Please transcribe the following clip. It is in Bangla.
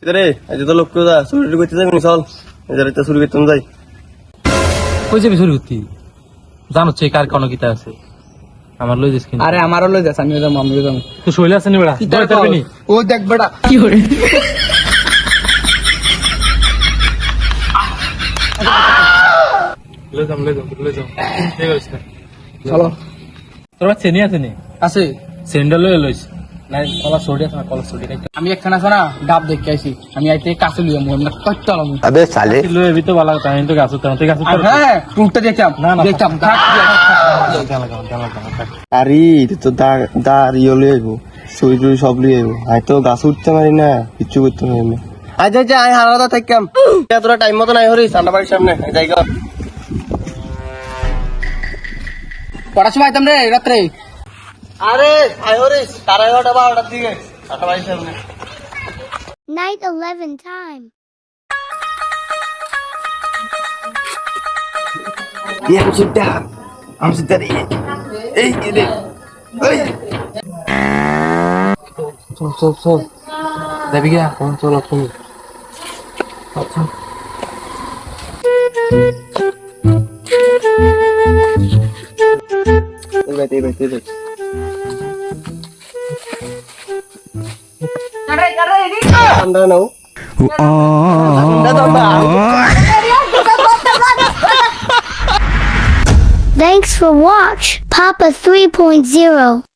রে আজ তো লোক যা চুরি করতে যাবি নি চল এজারে তো চুরি করতে যাই কই যাবি চুরি করতে জানো চেক আর কোন কিতা আছে আমার লই যাস কিনা আরে আমারও লই যাস আমিও যাবো তো শৈলে আছে নি বেড়া ধরে থাকবি নি ও দেখ বেটা কি করে লই যাম ঠিক আছে চলো তোর চেনি আছে নি আছে স্যান্ডেল লই লইস নাই কলা সরি আছে না কলা সরি নাই আমি একখানা আছে না ডাব দেখে আইছি আমি আইতে কাছে লইয়া মই না কষ্ট আলাম আবে সালে লই এবি তো ভালো কথা কিন্তু গাছ তো গাছ হ্যাঁ টুকটা দেখতাম না, না, দেখতাম থাক আরে তো দাঁড়িয়ে লই আইবো চুরি টুরি সব লই আইবো আই তো গাছ উঠতে পারি না কিচ্ছু করতে পারি না আচ্ছা আচ্ছা আই হারাদা থাকতাম তোরা টাইম মতো নাই হরিস ঠান্ডা বাড়ির সামনে যাই গো কটার সময় আইতাম রে রাত্রে আরে আই হরিস 11:30 12টার দিকে ঠান্ডা বাড়ির সামনে Night 11 time. Ya sudah am sudah ini এই চল যাবি গিয়া কোন চল তুমি আচ্ছা এই ঠান্ডা নাও Thanks for watch, Papa 3.0.